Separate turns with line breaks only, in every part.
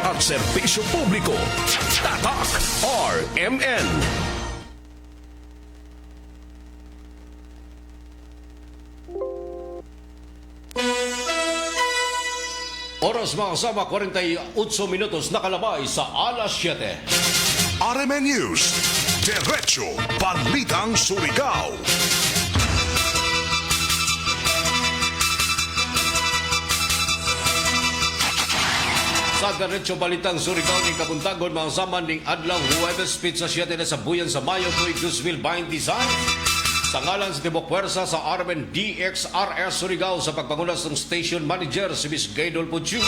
at serbisyo publiko. Tatak RMN. Oras mga kasama, 48 minutos nakalabay sa alas 7.
RMN News, Diretso Balitang Surigao.
Sa Diretso Balitang Surigao ni Kabuntagon, mga kasama ning Adlaw Huwebes, Pizza 7 na sa buyan sa Mayo, tuig 2025. Sa ngalan sa Tibok Puwersa sa RMN DXRS Surigao sa pagpangunas ng Station Manager si Ms. Gaydol Puchu.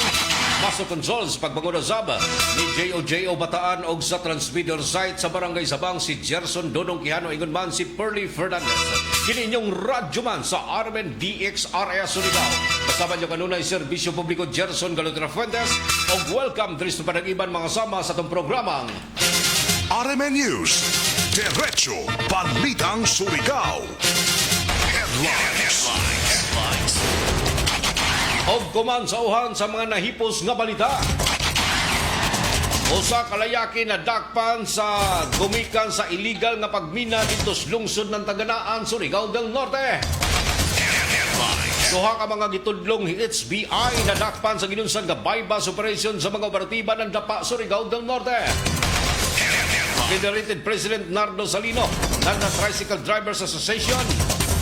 Master Controls pagpangunas ni J.O. Bataan o sa transmitter site sa Barangay Sabang si Gerson Dodong Quijano, ingon man si Pearly Fernandez. Kini inyong radyo man sa RMN DXRS Surigao. Kasama nyo kanunay Serbisyo Publiko Gerson Galotera Fuentes o welcome dris na panag-iban mga sama sa itong programang
RMN News, Diretso Balitang Surigao. Headlines.
Og kuman sa uhan sa mga nahipos nga balita. Usa ka layaki na dakpan sa gumikan sa illegal nga pagmina dito sa lungsod ng Taganaan, Surigao del Norte. Duha ka mga gitudlong HBI na dakpan sa ginunsan nga bypass operation sa mga operatiba ng Dapa, Surigao del Norte. Federated President Nardo Salino ng Tricycle Drivers Association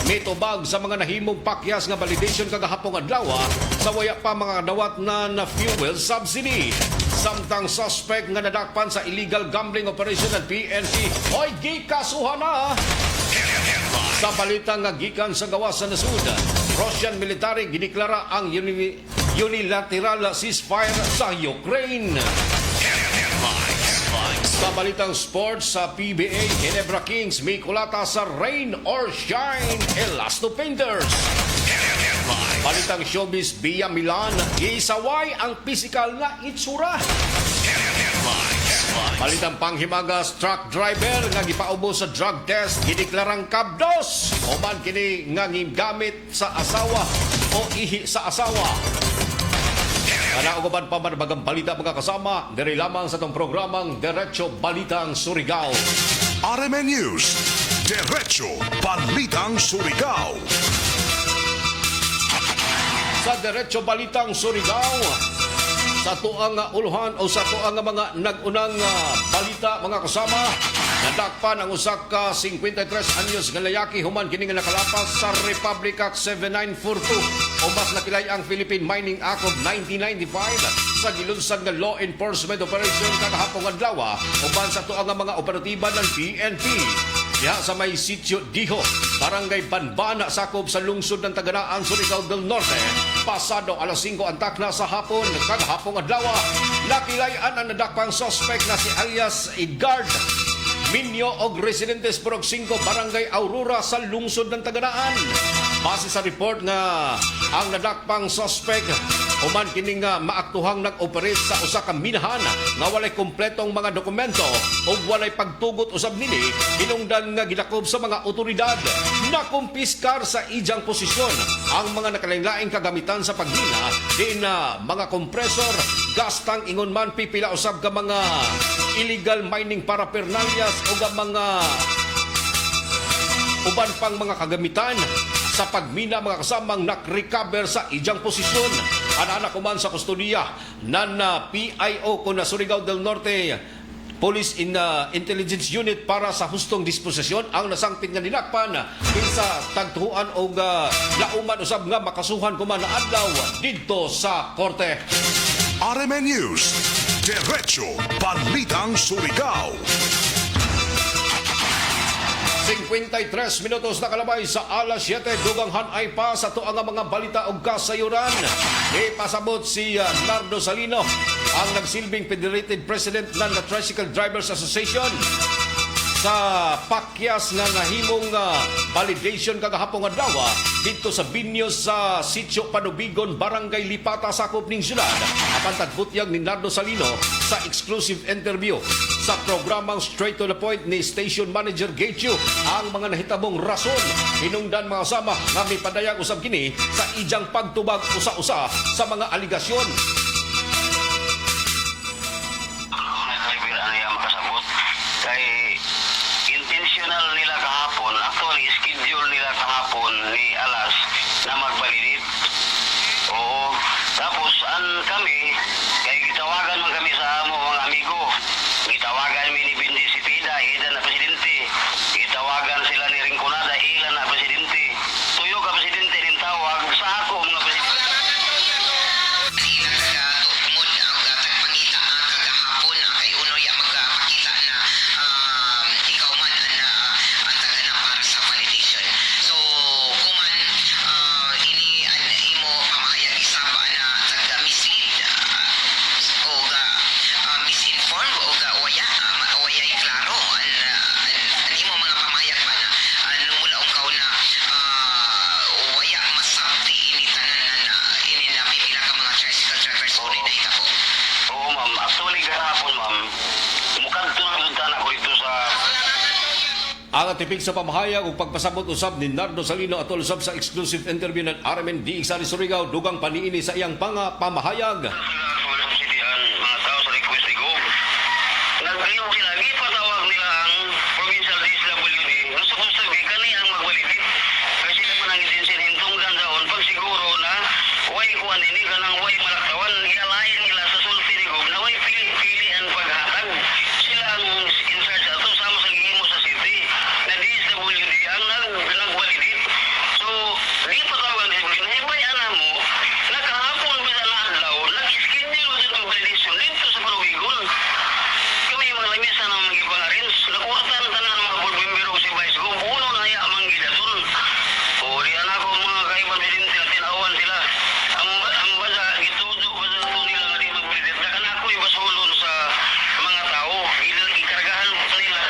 mitubag sa mga nahimong pakyas nga validation kagahapong adlaw sa waya pa mga dawat na fuel subsidy. Samtang suspect nga nadakpan sa illegal gambling operation ng PNP oy gikasuhan na. Sa balita nga gikan sa gawas sa nasud, Russian military giniklara ang unilateral ceasefire sa Ukraine. Sa balitang sports sa PBA, Ginebra Kings may kulata sa rain or shine Elasto Painters. Balitang showbiz, Via Milan, isaway ang pisikal na itsura. Balitang panghimagas, truck driver nga gipaubo sa drug test, gideklarang kabdos. Oman kini nga gamit sa asawa o ihi sa asawa. Kanaugaban pa man bagang balita mga kasama, diri lamang sa itong programang Diretso Balitang Surigao.
RMN News, Diretso Balitang Surigao.
Sa Diretso Balitang Surigao, sa tuang uluhan o sa tuang mga nagunang balita mga kasama, nadakpan ang usak ka 53 anyos nga layaki human kini nga nakalapas sa Republic Act 7942 o mas nakilay ang Philippine Mining Act of 1995 sa gilunsad nga law enforcement operation kagahapong adlaw uban sa tuang mga operatiba ng PNP. Diha sa may sitio Diho, Barangay Banbana, sakop sa lungsod ng Taganaan, Surigao del Norte. Pasado alas 5 antak na sa hapon, kagahapong adlaw, nakilayan ang nadakpang suspect na si alias Edgard Minyo og residentes Purok 5, Barangay Aurora sa lungsod ng Taganaan. Base sa report nga ang nadakpang suspect human kini nga maaktuhang nag-operate sa usa ka minahan nga walay kompletong mga dokumento ug walay pagtugot usab nini, hinungdan nga gidakob sa mga otoridad. Nakumpiskar sa ijang posisyon ang mga nakalain-laing kagamitan sa paghina din na mga kompresor, gastang ingon man pipila usab ka mga illegal mining paraphernalias o mga uban pang mga kagamitan sa pagmina mga kasamang nak-recover sa ijang posisyon. Ana-ana kuman sa kustudiya nan PIO ko na Surigao del Norte Police Intelligence Unit para sa hustong disposisyon ang nasangpit nga dinakpan kinsa tagtuan o lauman usab nga makasuhan kuman na adlaw didto sa korte.
RMN News, Diretso Balitang Surigao.
53 minutos na kalabay sa alas 7. Duganghan ay pa sa tuang mga balita o kasayuran. Ipasabot si Nardo Salino, ang nagsilbing Federated President ng Tricycle Drivers Association, sa pakyas nga nahimong validation kagahapong adlaw dito sa Binyo sa Sitio Panubigon, Barangay Lipata, sakop ning syudad. Apan tagbutyag ni Nardo Salino sa exclusive interview sa programang Straight to the Point ni Station Manager Gateju ang mga nahitabong rason. Hinungdan mga sama nga may padayag usab kini sa ijang pagtubag usa-usa sa mga aligasyon.
ma'am. Actually, kahapon, ma'am, mukadto na puntahan ako dito sa...
Ang atipig sa pamahayag ug pagpasabot usab ni Nardo Salino atol usab sa exclusive interview ng RMN DXR Surigao dugang paniini sa iyang pamahayag.
Subsidihan mga tao sa request ni Gov. Nagkayo sila, ipatawag nila ang provincial DSWD. Gusto ko sabi, kani ang magbalibit. Kasi naman ang isinsin hintunggan daon pag siguro na way kuan ini kanang way malaktawan. Ialayan nila sa sulti ni Gov na way pili-pili ang paghatag. Sila ang in charge ato sama sa gihimo sa city na DSWD ang nagbalibit. So, di patawagan nila, hey, ana mo, nakahapon ba na adlaw, nag-schedule mo dito validation dito sa Paruwigon. Kami yung mga lamisa na mag-ipangarins, nakuwatan tanan mga board member o si Vice Gov, uno na haya ang gidasun. O, diyan ako mga kaiban presidente na tinawan sila. Ang baza, gitudo ba sa ito nila nga di mag-validate. Nakan ako yung basulon sa mga tao, ikargahan pa nila.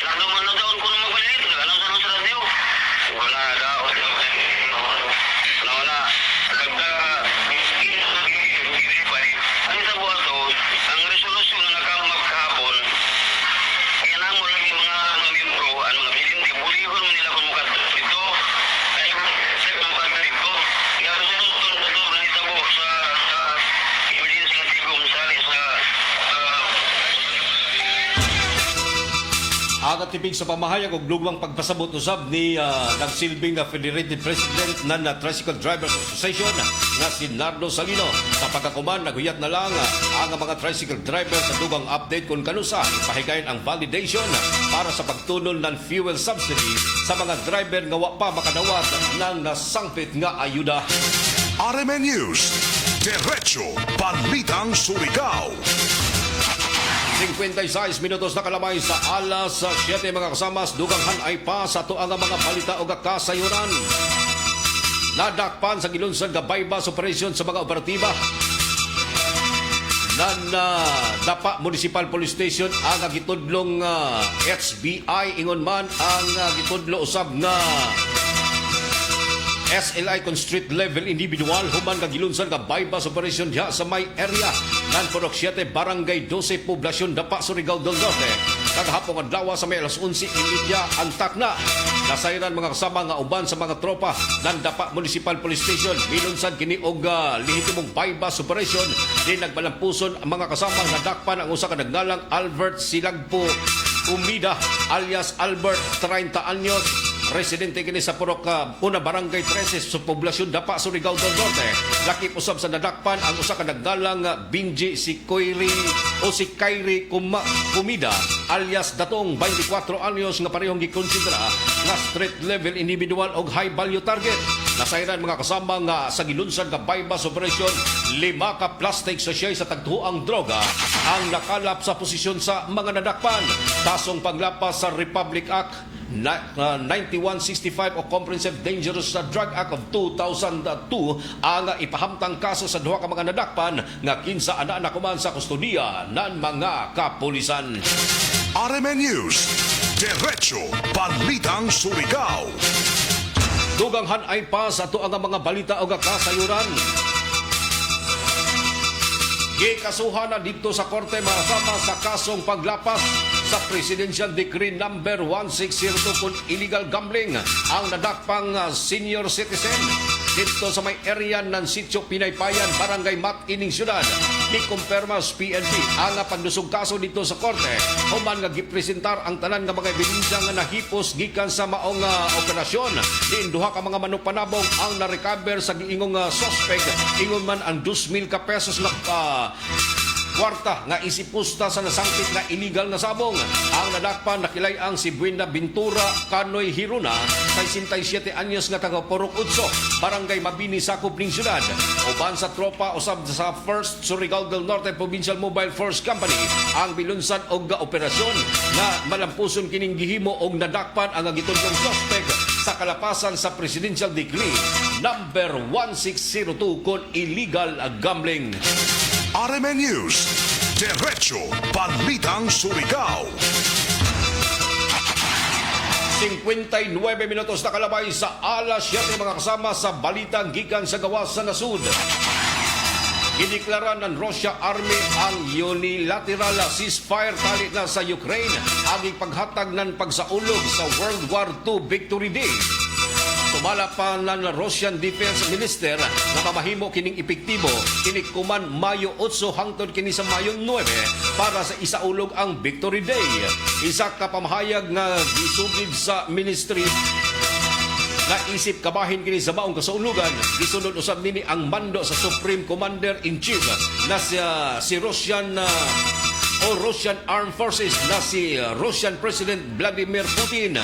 Nakduman na daon ko na mag-validate, naganaw sa radyo. Wala daon. Nauna, ang isa po ito, ang resolusyon na nakamag kahapon, kaya na mo lagi mga membro, ang mga presidente, bulihon mo nila kung mukha dito, ay sa mga bagay dito. Kaya resolusyon na ito, nahitabo sa emergency ng tigong sali sa
Ang atipig sa pamahayag ug lugmang pagpasabot usab ni nagsilbing Federated President ng Tricycle Drivers Association nga si Nardo Salino. Sa pagkakuman, naghuyat na lang ang mga tricycle drivers sa dugang update kung kanusa ipahigayon ang validation para sa pagtunol ng fuel subsidy sa mga driver nga wa pa makadawat ng nasangpit nga ayuda.
RMN News, Diretso Balitang Surigao.
56 minutos na kalamay sa alas 7 mga kasamas, duganghan ay pa sa tuang mga balita o kasayuran. Nadakpan sa gilunsad nga bypass operation sa mga operatiba nan Dapa Municipal Police Station ang gitudlong HBI ingon man ang gitudlo usab nga SLI con street level individual human kagilunsad nga bypass operation diha sa may area ng Purok 7 Barangay 12 Poblasyon Dapa Surigao del Norte kagahapon adlaw sa may alas 11:30 ang takna nasayran mga kasama nga uban sa mga tropa ng Dapa Municipal Police Station milunsad kini og lehitimong bypass operation di nagbalampuson ang mga kasama nga dakpan ang usa ka nagngalang Albert Silagpo Umida alias Albert 30 anyos residente kini sa Purok Una Barangay 13 sa Poblasyon Dapa Surigao del Norte. Lakip usab sa nadakpan ang usa ka nagdalang Binji si Kairi Kumida alias Datong 24 anyos nga parehong gikonsidera nga street level individual og high value target. Nasayran mga kasama nga sa gilunsad nga bypass operation 5 ka plastic sachet sa tagtuang droga ang nakalap sa posisyon sa mga nadakpan. Tasong paglapas sa Republic Act 9165 o Comprehensive Dangerous Drug Act of 2002 ang ipahamtang kaso sa duha ka mga nadakpan nga kinsa ana na kuman sa kustudiya ng mga kapulisan.
RMN News, Diretso Balitang Surigao.
Duganghan ay pa sa tuang mga balita o kasayuran. Gikasuhan na dito sa korte masama sa kasong paglapas sa Presidential Decree number 1602 kung illegal gambling ang nadakpang senior citizen dito sa may area ng Sitio Pinaypayan, Barangay Matining Syudad. Gikumpirmas PNP ang pagdusog kaso dito sa korte human nga gipresentar ang tanan nga mga ebidensya nga nahipos gikan sa maong operasyon. Diin duha ka mga manok-panabong ang na-recover sa giingong suspect. Ingon man ang 2,000 ka pesos na kwarta nga isipusta sa nasangpit na illegal na sabong. Ang nadakpan nakilay ang si Buena Bintura Canoy Hiruna, 67 anyos nga taga Purok Utso, Barangay Mabini, Sakop ning Syudad. Uban sa tropa usab sa First Surigao del Norte Provincial Mobile Force Company ang bilunsad og operasyon na malampuson kining gihimo og nadakpan ang gitudlong suspect sa kalapasan sa Presidential Decree number 1602 kon illegal gambling.
RMN News, Diretso Balitang Surigao.
59 minutos na kalabay sa alas 7 mga kasama sa balitang gikan sa gawas sa nasud. Gideklara ng Russia Army ang unilateral ceasefire tali na sa Ukraine aging paghatag ng pagsaulog sa World War II Victory Day. Tumala pa ng Russian Defense Minister na mamahimo kining epektibo kini kuman Mayo 8 hangtod kini sa Mayo 9 para sa isaulog ang Victory Day. Isa ka pamahayag nga gisugid sa ministry na isip kabahin kini sa maong kasaulugan. Gisunod usab nini ang mando sa Supreme Commander-in-Chief na si Russian Armed Forces na si Russian President Vladimir Putin.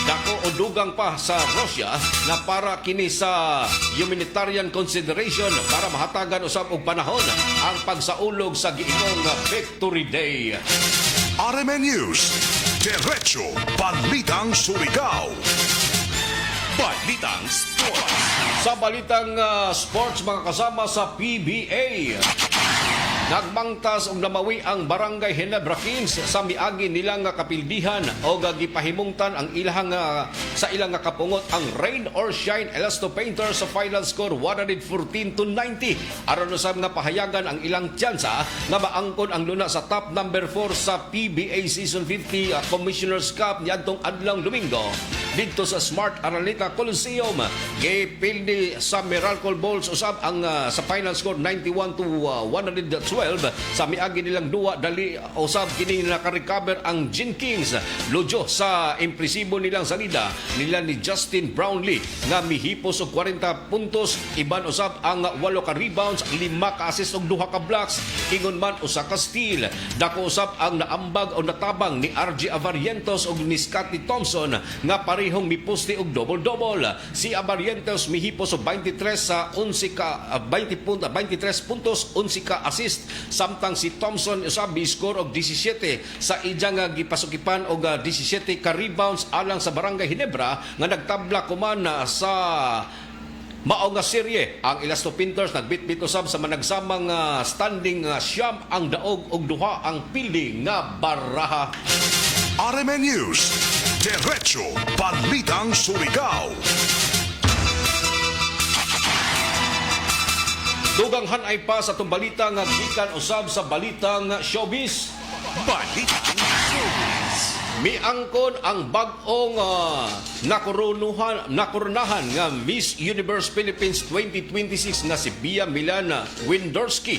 Dako o dugang pa sa Russia na para kini sa humanitarian consideration para mahatagan usab og panahon ang pagsaulog sa giingong Victory Day.
RMN News, Diretso Balitang Surigao. Balitang Sports.
Sa balitang sports, mga kasama sa PBA, nagmangtas og namawi ang Barangay Ginebra Kings sa miagi nilang kapildihan o gipahimungtan ang ilang sa ilang kapungot ang Rain or Shine Elasto Painters sa final score 114-90. Aron usab nga pahayagan ang ilang tsansa nga maangkon ang luna sa top number 4 sa PBA Season 50 Commissioner's Cup niadtong adlong Domingo didto sa Smart Araneta Coliseum. Gipildi sa Miracle Balls usab ang sa final score 91-112 sa miagi nilang duwa dali usab kini naka-recover ang Gin Kings lujo sa impresibo nilang salida nila ni Justin Brownlee nga mihipos og 40 puntos, iban usab ang 8 ka rebounds, 5 ka assist ug 2 ka blocks, ingon man usa ka steal. Dako usab ang naambag o natabang ni RJ Avarientos ug ni Scottie Thompson nga parehong miposte og double-double. Si Avarientos mihipos og 23 sa 11 ka 23 puntos, 11 ka assist, samtang si Thompson usab score og 17 sa iyang gipasukipan og 17 ka rebounds alang sa Barangay Ginebra nga nagtabla kuman sa mao nga serye. Ang Elasto Painters nagbitbit usab sa managsamang standing siyam ang daog og duha ang pildi nga baraha.
RMN News, Diretso Balitang Surigao.
Dugang hanay pa sa itong balita nga gikan usab sa balitang showbiz.
Balitang Showbiz.
Miangkon ang bag-ong nakurunahan nga Miss Universe Philippines 2026 nga si Bia Milana Windorsky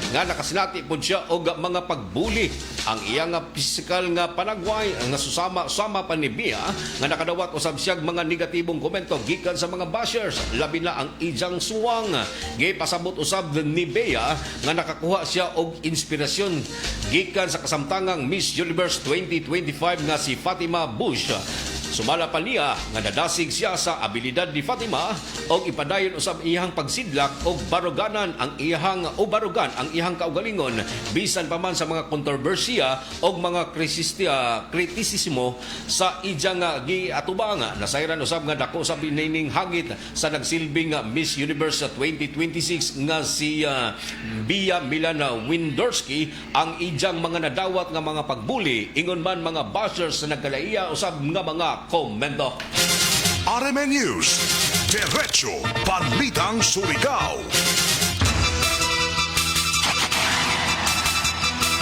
nga nakasinati po siya og mga pagbuli. Ang iyang physical nga panagway nga susama pa ni Bia nga nakadawat usab siya mga negatibong komento gikan sa mga bashers, labi na ang ijang suwang. Gipasabot usab ni Bea nga nakakuha siya og inspirasyon gikan sa kasamtangang Miss Universe 2025 nga si Fatima Bush. Sumala pa niya nga nadasig siya sa abilidad ni Fatima og ipadayon usab iyang pagsidlak og barugan ang iyang kaugalingon bisan pa man sa mga kontrobersiya og mga kritisismo sa iyang giatubang. Nasayran usab nga dako sa binining hagit sa nagsilbing Miss Universe 2026 nga si Bia Milana Windorsky ang iyang mga nadawat nga mga pagbuli, ingon man mga bashers na nagkalaiya usab nga mga komento.
RMN News, Diretso Balitang Surigao.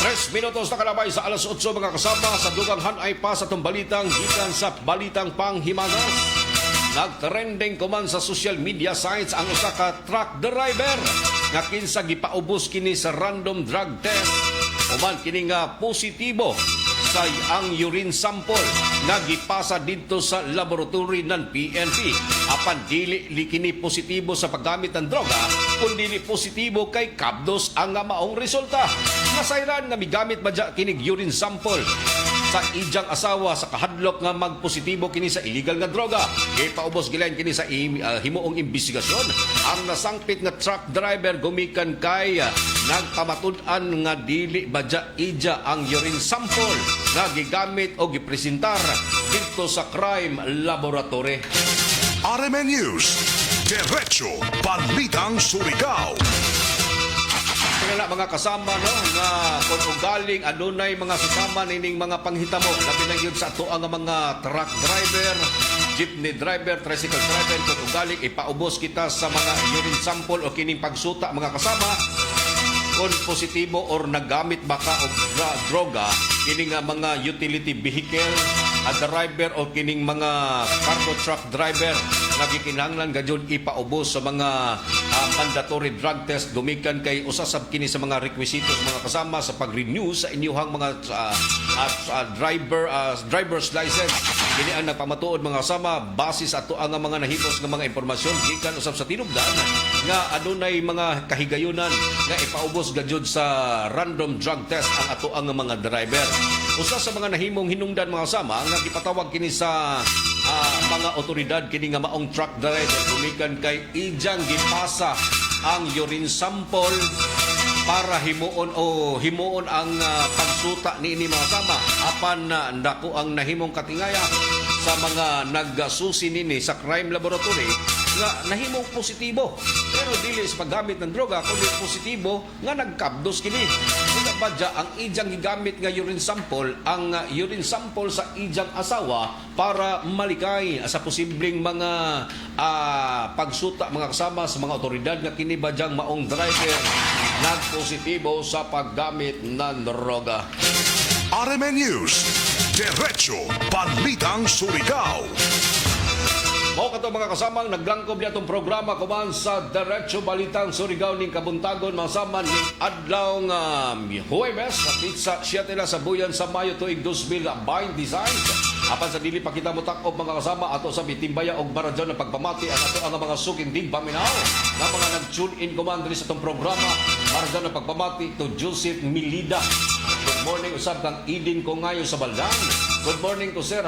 3 minutos na kalabay sa alas 8 mga kasama sa dugang hanay pa sa itong balitang gikan sa balitang panghimagas. Nagtrending kuman sa social media sites ang usa ka truck driver nga kinsa gipaubos kini sa random drug test. Uman kini nga positibo sa ang urine sample nga gipasa didto sa laboratory ng PNP. Apan dili kini positibo sa paggamit ng droga, kundi positibo kay kabdos ang maong resulta. Nasayran nga migamit ba kinig urine sample sa ijang asawa sa kahadlok nga magpositibo kini sa illegal nga droga. Ipaubos gilain kini sa himuong investigasyon. Ang nasangpit nga truck driver gumikan kay nagpamatud-an nga dili badya ija ang urine sample nga gigamit o gipresentar dito sa crime laboratory.
RMN News, Diretso Balitang Surigao.
Kaya mga kasama no nga kung ugaling adunay mga susama nining mga panghitabo labi na gyud sa ato ang mga truck driver, jeepney driver, tricycle driver, kung ugaling ipaubos kita sa mga urine sample o kining pagsuta mga kasama, kung positibo or nagamit ba ka og droga kini nga mga utility vehicle at driver o kining mga cargo truck driver nga gikinahanglan gadyon ipaubos sa mga mandatory drug test gumikan kay usasab kini sa mga requisitos mga kasama sa pag-renew sa inyuhang mga driver's license. Kini ang nagpamatuod mga kasama base sa ato ang mga nahimos nga mga impormasyon gikan usab sa tinubdan nga adunay mga kahigayunan nga ipaubos gadyon sa random drug test ang ato ang mga driver. Usa sa mga nahimong hinungdan mga kasama nga gipatawag kini sa mga otoridad kini nga maong truck driver gumikan kay ijang gipasa ang urine sample para himuon ang pagsuta niini mga kasama apan dako ang nahimong katingaya sa mga nagsusi nini sa crime laboratory nga nahimong positibo pero dili sa paggamit ng droga kundi positibo nga nagkabdos kini. Sila badya ang ijang gigamit nga urine sample ang urine sample sa ijang asawa para malikay sa posibleng mga pagsuta mga kasama sa mga otoridad nga kini badyang maong driver nagpositibo sa paggamit ng droga.
RMN News, Diretso Balitang Surigao.
Mao kato mga kasamang naglangkob niya itong programa kuman sa Diretso Balitang Surigao ning kabuntagon masama ning adlaw nga Huwebes sa pizza 7 na sa buyan sa Mayo tuig 2026. Apan sa dili pa kita motak-op mga kasama ato sa bitimbaya og baradyon ng pagpamati ang ato ang mga suking din paminaw nga mga nag-tune in command sa itong programa baradyon ng pagpamati to Joseph Milida. Good morning usab kang Idin ko ngayon sa Baldan. Good morning to sir,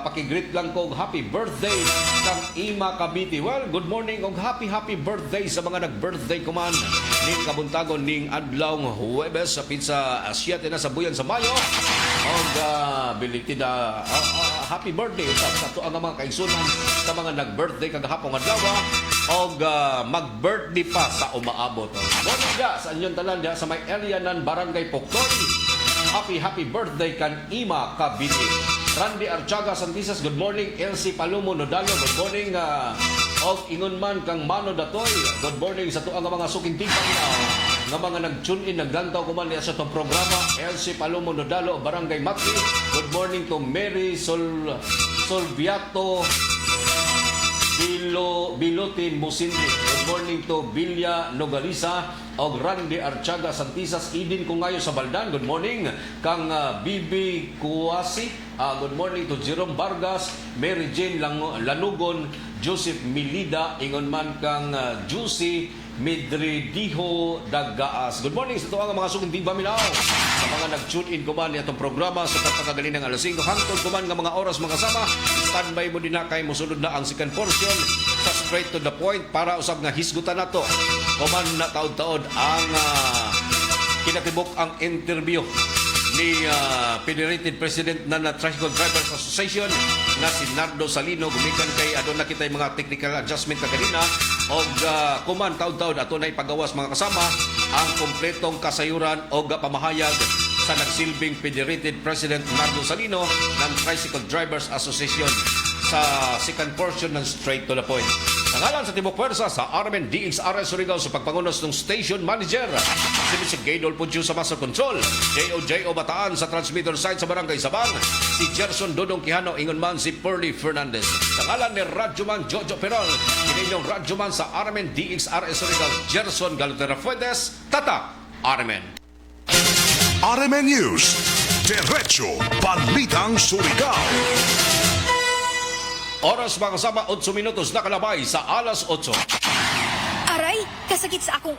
pakigreet lang ko happy birthday kang Ima Kabiti. Well, good morning og happy birthday sa mga nag-birthday kuman ning kabuntagon ning adlaw Huwebes sa pizza 7 na sa buyan sa Mayo. Og belated happy birthday sa ato ang mga kaigsunan sa mga nag-birthday kagahapon adlaw og mag-birthday pa sa umaabot. Morning dia sa inyon tanan dia sa may Elianan Barangay Poktoy. Happy birthday kan Ima Kabiti. Randy Archaga Santisas, good morning. Elsie Palumo Nodalo, good morning. Og ingon man kang Mano Datoy, good morning sa tuang mga suking tigpanginaw nga mga nag-tune in, naglantaw kuman niya sa itong programa. Elsie Palumo Nodalo, Barangay Mati, good morning to Mary Solviato Bilotin Musindi. Good morning to Bilya Nogalisa og Randy Archaga Santisas. Idin ko ngayon sa Baldan. Good morning kang Bibi Kuwasi. Good morning to Jerome Vargas, Mary Jane Lanugon, Joseph Milida, ingon man kang Juicy Midridiho Dagaas. Good morning sa tuwang mga suking Diba Minaw. Sa mga nag-tune in kuman ni itong programa sa pagkagaling ng alas 5 hangtod kuman nga mga oras mga sama. Standby mo din na kay musulod na ang second portion sa straight to the point para usab nga hisgutan nato. Kuman na taod-taod ang kinatibok ang interview ni Federated President ng Tricycle Drivers Association na si Nardo Salino. Gumikan kay adon na kitay mga technical adjustment kaganina og kuman taud-taud ato na ipagawas mga kasama ang kompletong kasayuran o pamahayag sa nagsilbing Federated President Nardo Salino ng Tricycle Drivers Association sa second portion ng Straight to the Point. Nangalan sa Tibok Pwersa sa RMN DXRS Surigao sa pagpangunos ng Station Manager, si Mr. Gaydol Puntyo sa Master Control, J.O. Bataan sa transmitter site sa Barangay Sabang, si Gerson Dodong Quijano, ingon man si Pearly Fernandez. Nangalan ni Radyoman Jojo Perol, kininyong Radyoman sa RMN DXRS Surigao, Gerson Galutera Fuentes, Tata, RMN.
RMN News, Diretso Balitang Surigao.
Oras mga kasama, 8 minutos na kalabay sa alas 8.
Aray, kasakit sa akong